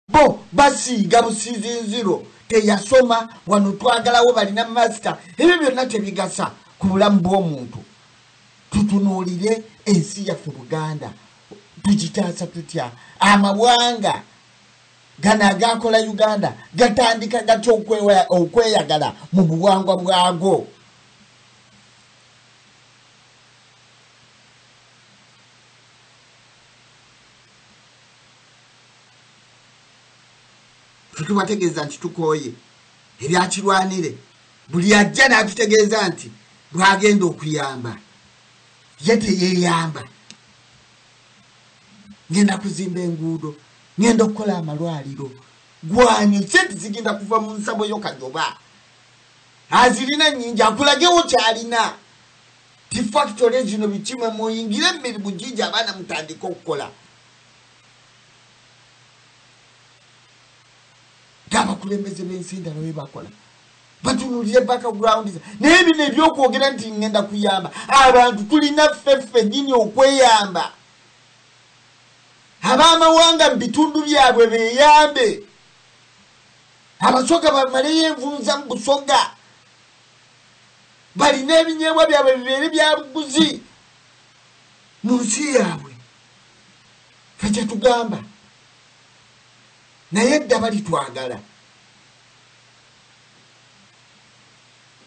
bo basiiga businziro teyasoma wano twagalawo balina master ebyo byonna tebigasa ku bulamu bw'omuntu. Tutunuulire ensi yaffe Buganda tugitaasa tutya? Amawanga gano agakola Uganda gatandika gatya okweyagala mu buwangwa bwago? Tubategeeza nti tukooye ebyakirwanire buli ajja n'atutegeeza nti bwagenda okuyamba ye teyeyamba. Ngenda kuzimba enguudo, ngenda okukola amalwaliro, gwani sente zigenda kuva mu nsabo yo Kajoba azirina nnyingi akulagewo kyalina ti factory zino bikimwe muyingire emirimu gingi abaana mutandika okukola. Abakulembeze b'ensi endala bwe bakola batunuulire background naye bino ebyokwogera nti ngenda kuyamba abantu tulina ffeffe nnyini okweyamba. Ab'amawanga mu bitundu byabwe beeyambe, abasoga bamaleyo envunza mu busoga, balina ebinyeebwa byabwe bibeere bya buguzi mu nsi yaabwe. Ffe kye tugamba naye edda balitwagala.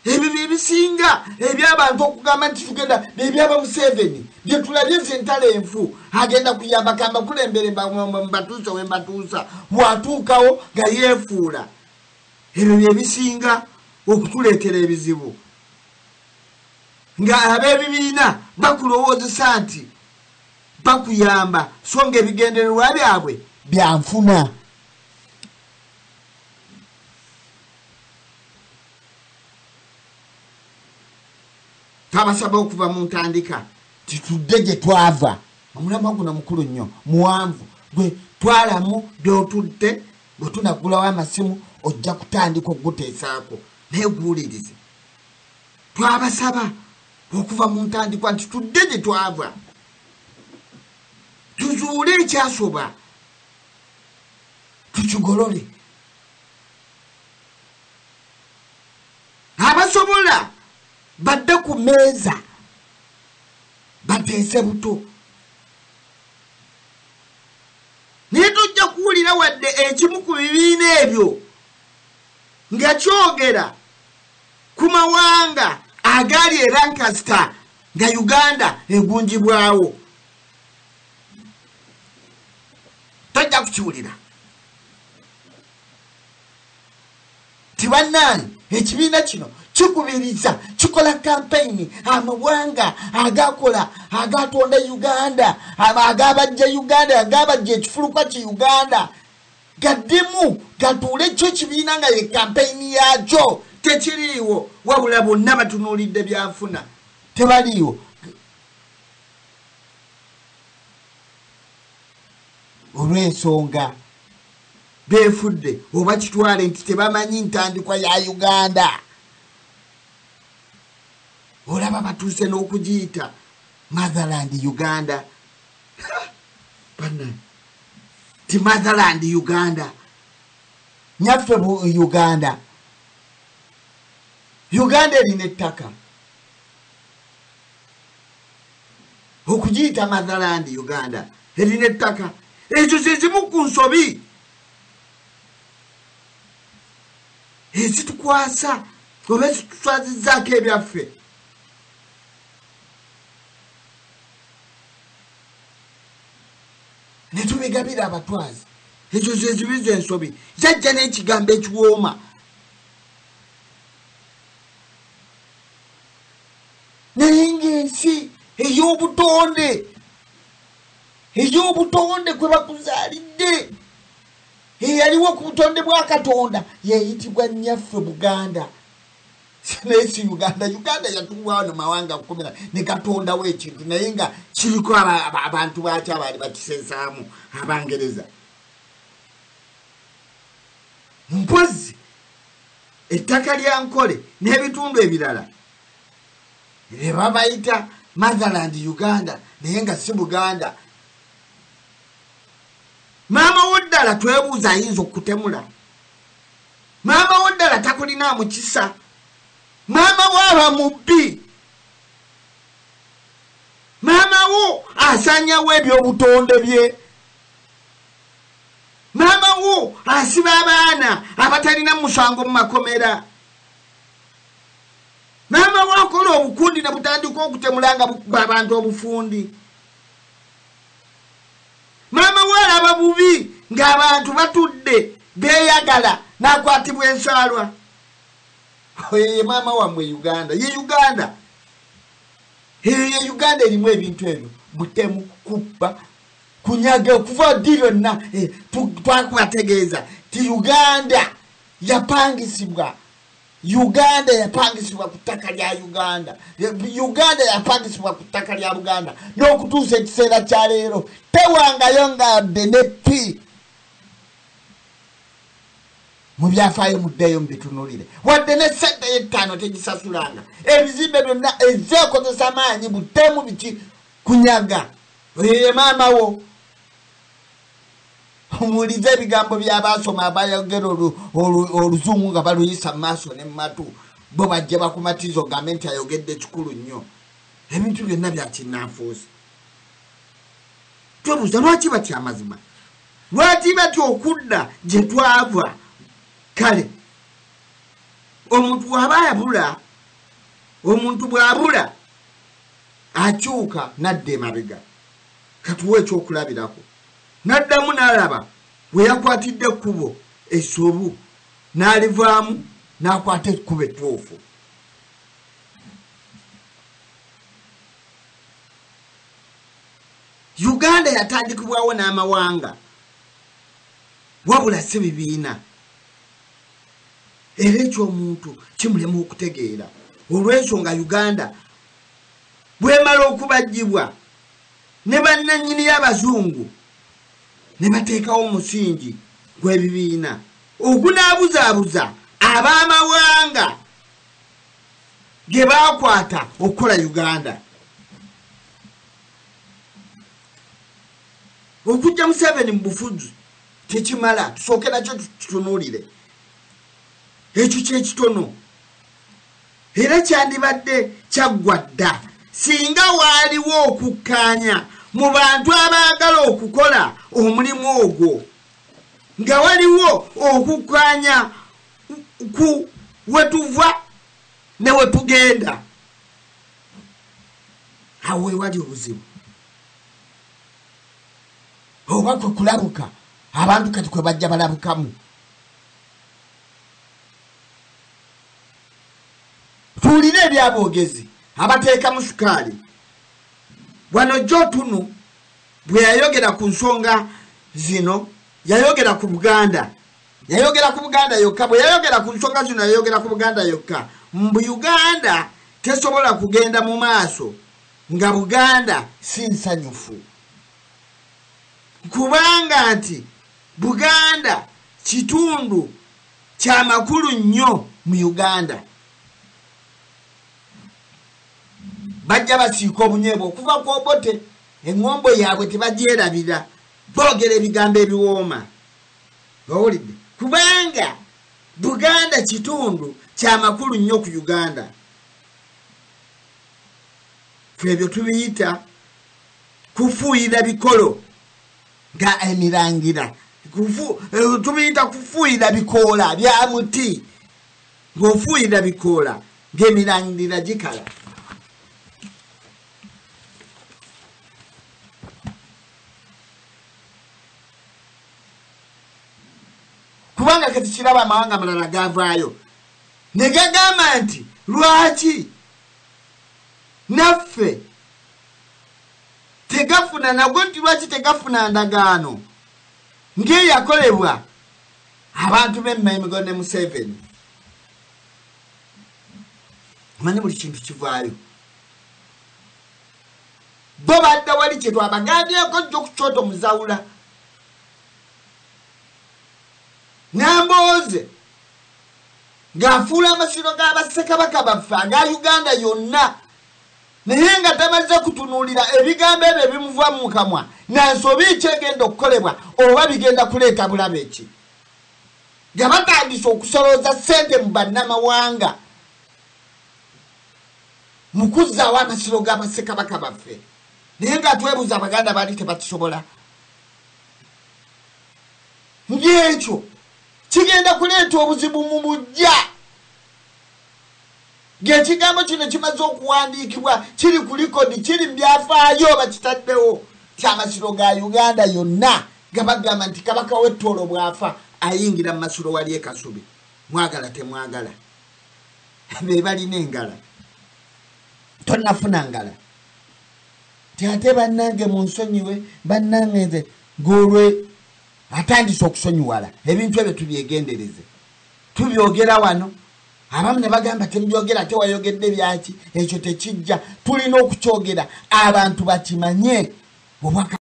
Ebyo ebisinga eby'abantu okugamba nti tugenda ebyaba Museveni bye tulabye sentale enfu agenda kuyamba kamba kulembere mbatuusa we mbatuusa bwatuukawo nga yeefuula. Ebyo byebisinga okutuleetera ebizibu nga ab'ebibiina bakulowoozesa nti bakuyamba so nga ebigendererwa byabwe byanfuna. Twabasaba okuva mu ntandika titudde gye twava. Omulamwa guno mukulu nnyo muwanvu gwe twalamu by'otudde bwe tunagulawo amasimu ojja kutandika okuguteesaako naye guwulirize. Twabasaba okuva mu ntandikwa nti tudde gye twava tuzuule ekyasoba tukigolole. Abasobola badde ku meeza bateese buto. Naye tojja kuwulira wadde ekimu ku bibiina ebyo nga kyogera ku mawanga agali e Lancaster nga Uganda egunjibwawo. Tojja kukiwulira. Tibannani ekibiina kino kikubiriza kikola campaign amawanga agatonda Uganda agabajja Uganda agabajja ekifuluka ki Uganda gaddemu gatuule kyo kibiina nga ye campaign yakyo tekiriiwo wabula bonna batunuulidde byanfuna tebaliiwo. Olw'ensonga beefudde oba kitwale nti tebamanyi ntandikwa ya Uganda. Olaba batuuse n'okugiyita Motherland Uganda. Banna ti Motherland Uganda nyaffe Uganda. Uganda erina ettaka okugiyita Motherland Uganda erina ettaka. Ekyo zezimu ku nsobi ezitukwasa oba ezituswazizaako ebyaffe. Ne tubigabira abatwazi. Ekyo zezibiza ensobi zajja n'ekigambo ekiwooma. Naye ng'ensi ey'obutonde kwe bakuzaalidde eyaliwo ku butonde bwa Katonda yeeyitibwa nnyaffe Buganda. Naye si Uganda. Uganda yatuwaawo mu mawanga 10 ne Katondawo ekintu naye nga kiriko abantu baakyo abaali bakisensaamu Abangereza. Mpozi ettaka lya Nkole n'ebitundu ebirala bye babayita Motherland Uganda naye nga si Buganda. Maama Wodda woddala twebuuza ayinza okutemula maama woddala takulina mukisa maama waba mubbi maama wo asanyawo ebyobutonde bye maama wo asiba abaana abatalina musango mu makomera maama wo akola obukundi ne butandika okutemulanga abantu obufundi maama wo alaba bubi ng'abantu batudde beeyagala n'akwatibwa ensaalwa ye maama wammwe Uganda ye Uganda ye Uganda erimu ebintu ebyo butemu kubba kunyaga okuva ddi byonna twakubategeeza ti Uganda yapangisibwa ku ttaka lya Uganda yapangisibwa ku ttaka lya Buganda n'okutuusa ekiseera kya leero tewangayo ngadde ne pi mu byafaayo muddeyo mubitunulire wadde ne sente y'ettaano tegisasulanga ebizimbe byonna ezeekozesa maanyi butemu biki kunyaga ye maama wo mulize ebigambo by'abaasoma abayogera oluzungu nga baluyisa mu maaso ne mu matu bo bajje bakumatiza ogambe nti ayogedde kikulu nnyo ebintu byonna bya kinnanfuusi twebuuza lwaki batya amazima lwaki batya okudda gye twava kale omuntu bw'abula akyuka nadda emabega katuwa ekyokulabirako naddamu n'alaba bwe yakwatidde ekkubo essobu n'alivaamu n'akwata ekkubo ettuufu Uganda yatandikibwawo n'amawanga wabula si bibiina era ekyomuntu kimulema okutegeera olw'ensonga Uganda bwemala okubajjibwa ne bannannyini y'abazungu ne bateekawo omusingi gw'ebibiina ogunaabuzaabuza ab'amawanga ge baakwata okukola Uganda okujja Museveni mu bufuzi tekimala tusooke nakyo tutunuulire ekyo kyekitono era kyandibadde kyaggwa dda singa waaliwo okukkaanya mu bantu abaagala okukola omulimu ogwo nga waliwo okukkaanya ku wetuva ne wetugenda awo wewali obuzibu oba kwe kulabuka abantu kati kwe bajja balabukamu tuwulire ebyaboogezi abateekamu sukaali wano Jotunu bwe yayogera ku nsonga zino yayogera ku Buganda yokka bwe yayogera ku nsonga zino yayogera ku Buganda yokka mbu Uganda tesobola kugenda mu maaso nga Buganda si nsanyufu kubanga nti Buganda kitundu kya makulu nnyo mu Uganda bajja basiika obunyeebwa okuva ku Obote eŋŋombo yaabwe tebagyerabira boogera ebigambo ebiwooma owulidde kubanga Buganda kitundu kya makulu nnyo ku Uganda ebyo tubiyita kufuuyira bikolo nga emirangira tubiyita kufuuyira bikoola bya muti ng'ofuuyira bikoola ng'emirangira gikala kubanga kati kiraba amawanga amalala gavaayo ne gagamba nti lwaki naffe tegafuna nagwo nti lwaki tegafuna ndagaano ng'eyakolebwa abantu b'Emmengo ne Museveni manyi buli kintu kivaayo bo badda wali kye twabagambyeko jjo ku kyoto muzawula Nambooze ng'afuula amasiro g'abassekabaka baffe aga Uganda yonna naye nga tamaze kutunuulira ebigambo ebyo ebimuva mu kamwa nansobi kyegenda okukolebwa oba bigenda kuleeta bulabe ki nga batandise okusolooza ssente mu bannamawanga mu kuzzaawo amasiro g'abassekabaka baffe naye nga twebuuza abaganda baali tebakisobola ng'ekyo kigenda kuleeta obuzibu mu bujja ng'ekigambo kino kimaze okuwandiikibwa kiri ku likodi kiri mu byafaayo bakitaddewo ti amasiro ga Uganda yonna gabagamba nti kabaka w'Ettoolo bw'afa ayingira mu masiro wali e Kasubi mwagala temwagala be balina engala tonnafuna ngala ti ate bannange munsonyiwe bannange nze ng'olwe atandise okusonyiwala ebintu ebyo tubyegendereze tubyogera wano abamu ne bagamba temubyogera tewayogedde byaki ekyo tekijja tulina okukyogera abantu bakimanye obwaka